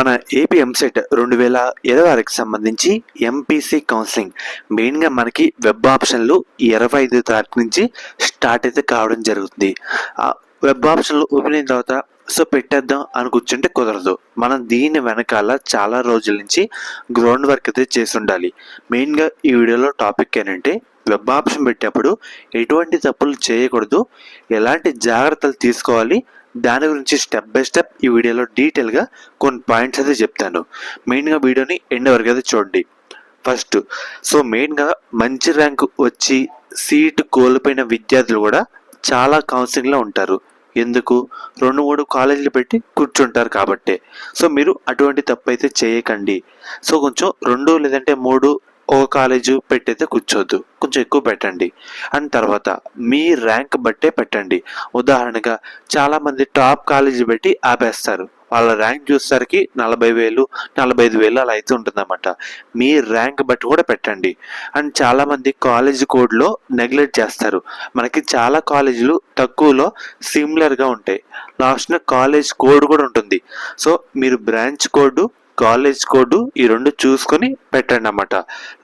మన AP EAMCET 2026కి సంబంధించి MPC counselling మెయిన్గా మనకి వెబ్ ఆప్షన్లు 25 తారీఖు నుంచి స్టార్ట్ అయితే కావడం జరుగుతుంది. ఆ వెబ్ ఆప్షన్లు ఓపెన్ అయిన తర్వాత పెట్టేద్దాం అని కూర్చుంటే కుదరదు. మనం దీని వెనకాల చాలా రోజుల నుంచి గ్రౌండ్ వర్క్ అయితే చేసి ఉండాలి. మెయిన్గా ఈ వీడియోలో టాపిక్ ఏంటంటే వెబ్ ఆప్షన్ పెట్టేప్పుడు ఎటువంటి తప్పులు చేయకూడదు, ఎలాంటి జాగ్రత్తలు తీసుకోవాలి, దాని గురించి స్టెప్ బై స్టెప్ ఈ వీడియోలో డీటెయిల్గా కొన్ని పాయింట్స్ అయితే చెప్తాను. మెయిన్గా వీడియోని ఎండ్ వరకు అయితే చూడండి. ఫస్ట్ మెయిన్గా మంచి ర్యాంక్ వచ్చి సీటు కోల్పోయిన విద్యార్థులు కూడా చాలా కౌన్సిలింగ్లో ఉంటారు. ఎందుకు? 2-3 కాలేజీలు పెట్టి కూర్చుంటారు కాబట్టే. మీరు అటువంటి తప్పు అయితే చేయకండి. కొంచెం 2 లేదంటే 3 ఒక కాలేజు పెట్టయితే కూర్చోద్దు, కొంచెం ఎక్కువ పెట్టండి. అండ్ తర్వాత మీ ర్యాంక్ బట్టే పెట్టండి. ఉదాహరణగా చాలామంది టాప్ కాలేజీ పెట్టి ఆపేస్తారు. వాళ్ళ ర్యాంక్ చూసేసరికి 40,000 45,000 అలా అయితే ఉంటుందన్నమాట. మీ ర్యాంక్ బట్టి కూడా పెట్టండి. అండ్ చాలామంది కాలేజ్ కోడ్లో నెగ్లెక్ట్ చేస్తారు. మనకి చాలా కాలేజీలు తక్కువలో సిమిలర్గా ఉంటాయి. లాస్ట్న కాలేజ్ కోడ్ కూడా ఉంటుంది. మీరు బ్రాంచ్ కోడ్ కాలేజ్ కోడ్ ఈ 2 చూసుకొని పెట్టండి అన్నమాట.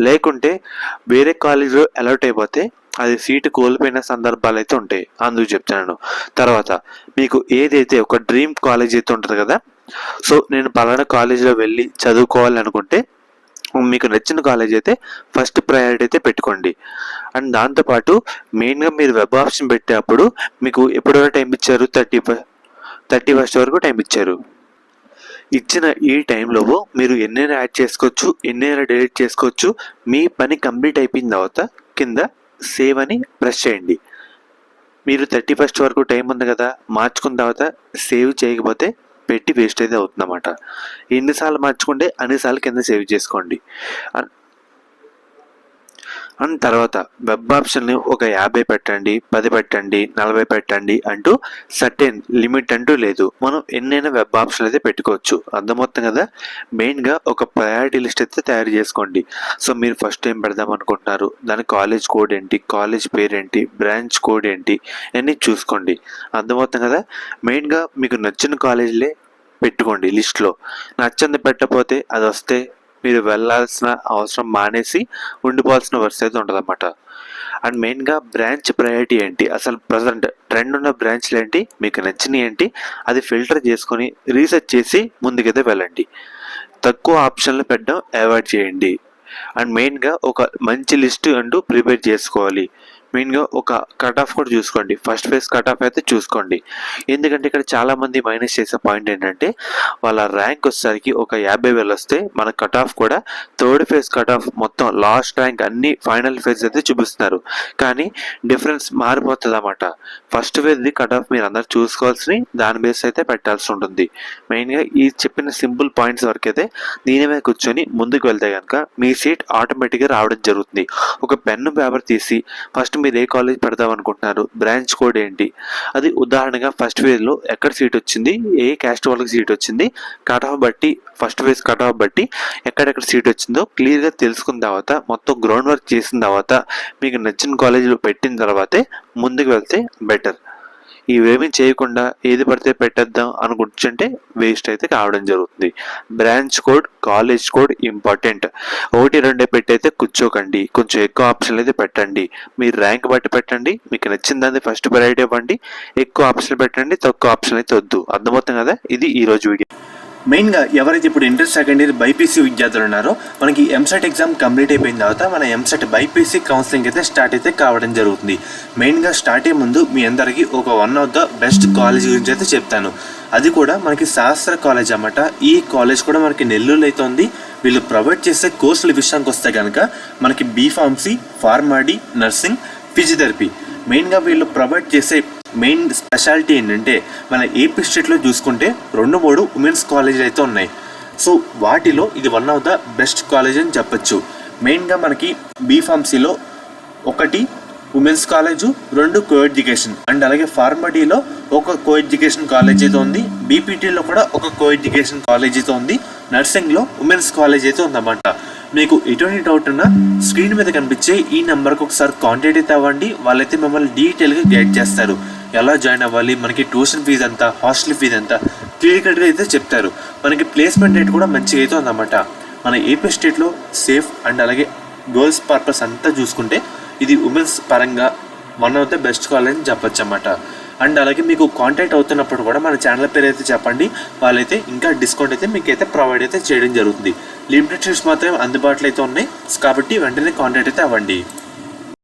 లేకుంటే వేరే కాలేజీలో అలౌట్ అయిపోతే అది సీటు కోల్పోయిన సందర్భాలు అయితే ఉంటాయి. అందుకు చెప్తున్నాను. తర్వాత మీకు ఏదైతే ఒక డ్రీమ్ కాలేజ్ అయితే ఉంటుంది కదా, నేను పలానా కాలేజీలో వెళ్ళి చదువుకోవాలి అనుకుంటే మీకు నచ్చిన కాలేజ్ అయితే ఫస్ట్ ప్రయారిటీ అయితే పెట్టుకోండి. అండ్ దాంతోపాటు మెయిన్గా మీరు వెబ్ ఆప్షన్ పెట్టేటప్పుడు మీకు ఎప్పుడైనా టైం ఇచ్చారు, 31st వరకు టైం ఇచ్చారు. ఇచ్చిన ఈ టైంలో మీరు ఎన్నైనా యాడ్ చేసుకోవచ్చు, ఎన్నైనా డిలీట్ చేసుకోవచ్చు. మీ పని కంప్లీట్ అయిపోయిన తర్వాత కింద సేవ్ అని ప్రెస్ చేయండి. మీరు 31st వరకు టైం ఉంది కదా, మార్చుకున్న తర్వాత సేవ్ చేయకపోతే పెట్టి వేస్ట్ అయితే అవుతుందన్నమాట. ఎన్నిసార్లు మార్చుకుంటే అన్నిసార్లు కింద సేవ్ చేసుకోండి. అండ్ తర్వాత వెబ్ ఆప్షన్ని ఒక 50 పెట్టండి, 10 పెట్టండి, 40 పెట్టండి అంటూ సర్టెన్ లిమిట్ అంటూ లేదు. మనం ఎన్నైనా వెబ్ ఆప్షన్ అయితే పెట్టుకోవచ్చు. అర్థమవుతుంది కదా. మెయిన్గా ఒక ప్రయారిటీ లిస్ట్ అయితే తయారు చేసుకోండి. మీరు ఫస్ట్ ఏం పెడదాం అనుకుంటున్నారు, దాని కాలేజ్ కోడ్ ఏంటి, కాలేజ్ పేరు ఏంటి, బ్రాంచ్ కోడ్ ఏంటి అన్నీ చూసుకోండి. అర్థమవుతుంది కదా. మెయిన్గా మీకు నచ్చిన కాలేజీలే పెట్టుకోండి లిస్ట్లో. నచ్చింది పెట్టకపోతే అది వస్తే మీరు వెళ్ళాల్సిన అవసరం మానేసి ఉండిపోవాల్సిన పరిస్థితి ఉంటుంది అన్నమాట. అండ్ మెయిన్గా బ్రాంచ్ ప్రయారిటీ ఏంటి, అసలు ప్రజెంట్ ట్రెండ్ ఉన్న బ్రాంచ్లు ఏంటి, మీకు నచ్చినవి ఏంటి, అది ఫిల్టర్ చేసుకొని రీసెర్చ్ చేసి ముందుకైతే వెళ్ళండి. తక్కువ ఆప్షన్లు పెట్టడం అవాయిడ్ చేయండి. అండ్ మెయిన్గా ఒక మంచి లిస్ట్ అంటూ ప్రిపేర్ చేసుకోవాలి. మెయిన్గా ఒక కట్ ఆఫ్ కూడా చూసుకోండి. ఫస్ట్ ఫేజ్ కట్ ఆఫ్ అయితే చూసుకోండి. ఎందుకంటే ఇక్కడ చాలామంది మైనస్ చేసే పాయింట్ ఏంటంటే వాళ్ళ ర్యాంక్ వచ్చేసరికి ఒక 50,000 వస్తే మన కట్ ఆఫ్ కూడా థర్డ్ ఫేజ్ కట్ ఆఫ్ మొత్తం లాస్ట్ ర్యాంక్ అన్ని ఫైనల్ ఫేజ్ అయితే చూపిస్తున్నారు. కానీ డిఫరెన్స్ మారిపోతుంది అన్నమాట. ఫస్ట్ ఫేజ్ది కట్ ఆఫ్ మీరు అందరు చూసుకోవాల్సి దాని బేస్ అయితే పెట్టాల్సి ఉంటుంది. మెయిన్గా ఈ చెప్పిన సింపుల్ పాయింట్స్ వరకు అయితే దీని మీద కూర్చొని ముందుకు వెళ్తే కనుక మీ సీట్ ఆటోమేటిక్గా రావడం జరుగుతుంది. ఒక పెన్ను పేపర్ తీసి ఫస్ట్ మీరు ఏ కాలేజ్ పెడదాం అనుకుంటున్నారు, బ్రాంచ్ కోడ్ ఏంటి, అది ఉదాహరణగా ఫస్ట్ ఫేజ్లో ఎక్కడ సీట్ వచ్చింది, ఏ క్యాస్ట్ వాళ్ళకి సీట్ వచ్చింది, కట్ ఆఫ్ బట్టి ఫస్ట్ ఫేజ్ కట్ ఆఫ్ బట్టి ఎక్కడెక్కడ సీట్ వచ్చిందో క్లియర్గా తెలుసుకున్న తర్వాత మొత్తం గ్రౌండ్ వర్క్ చేసిన తర్వాత మీకు నచ్చిన కాలేజీలో పెట్టిన తర్వాతే ముందుకు వెళ్తే బెటర్. ఇవేమీ చేయకుండా ఏది పడితే పెట్టేద్దాం అని కూర్చుంటే వేస్ట్ అయితే కావడం జరుగుతుంది. Branch code college code important. 1-2 పెట్టయితే కూర్చోకండి. కొంచెం ఎక్కువ ఆప్షన్లు అయితే పెట్టండి. మీరు ర్యాంక్ బట్టి పెట్టండి. మీకు నచ్చిన దాన్ని ఫస్ట్ ప్రయారిటీ ఇవ్వండి. ఎక్కువ ఆప్షన్లు పెట్టండి, తక్కువ ఆప్షన్లు అయితే వద్దు. అర్థమవుతుంది కదా. ఇది ఈరోజు వీడియో. మెయిన్గా ఎవరైతే ఇప్పుడు ఇంటర్ సెకండ్ ఇయర్ బైపీసీ విద్యార్థులు ఉన్నారో మనకి ఎంసెట్ ఎగ్జామ్ కంప్లీట్ అయిపోయిన తర్వాత మన ఎంసెట్ బైపీసీ కౌన్సిలింగ్ అయితే స్టార్ట్ అయితే కావడం జరుగుతుంది. మెయిన్గా స్టార్ట్ అయ్యే ముందు మీ అందరికీ ఒక one of the best college గురించి అయితే చెప్తాను. అది కూడా మనకి శాస్త్ర కాలేజ్ అన్నమాట. ఈ కాలేజ్ కూడా మనకి నెల్లూరులో అయితే ఉంది. వీళ్ళు ప్రొవైడ్ చేసే కోర్సుల విషయానికి వస్తే కనుక మనకి బీఫార్మసీ, ఫార్మాడీ, నర్సింగ్, ఫిజియోథెరపీ. మెయిన్గా వీళ్ళు ప్రొవైడ్ చేసే మెయిన్ స్పెషాలిటీ ఏంటంటే మన ఏపీ స్టేట్లో చూసుకుంటే 2-3 ఉమెన్స్ కాలేజీలు అయితే ఉన్నాయి. వాటిలో ఇది one of the best college అని చెప్పచ్చు. మెయిన్గా మనకి బీఫార్మసీలో 1 women's college, 2 co education and అలాగే ఫార్మడీలో ఒక కో ఎడ్యుకేషన్ కాలేజ్ అయితే ఉంది. బీపీటీలో కూడా ఒక కో ఎడ్యుకేషన్ కాలేజ్ అయితే ఉంది. నర్సింగ్లో ఉమెన్స్ కాలేజ్ అయితే ఉందన్నమాట. మీకు ఎటువంటి డౌట్ ఉన్నా స్క్రీన్ మీద కనిపించే ఈ నెంబర్కి ఒకసారి కాంటాక్ట్ అయితే అవ్వండి. వాళ్ళైతే మిమ్మల్ని డీటెయిల్గా గైడ్ చేస్తారు. ఎలా జాయిన్ అవ్వాలి, మనకి ట్యూషన్ ఫీజు ఎంత, హాస్టల్ ఫీజు ఎంత, క్లియర్ కట్గా అయితే చెప్తారు. మనకి ప్లేస్మెంట్ రేట్ కూడా మంచిగా అయితే ఉందన్నమాట. మన ఏపీ స్టేట్లో సేఫ్ అండ్ అలాగే గర్ల్స్ పర్పస్ అంతా చూసుకుంటే ఇది ఉమెన్స్ పరంగా one of the best college అని చెప్పొచ్చు అన్నమాట. అండ్ అలాగే మీకు కాంటాక్ట్ అవుతున్నప్పుడు కూడా మన ఛానల్ పేరు అయితే చెప్పండి, వాళ్ళైతే ఇంకా డిస్కౌంట్ అయితే మీకు అయితే ప్రొవైడ్ అయితే చేయడం జరుగుతుంది. లిమిటెడ్ సీట్స్ మాత్రమే అందుబాటులో అయితే ఉన్నాయి కాబట్టి వెంటనే కాంటాక్ట్ అయితే అవ్వండి.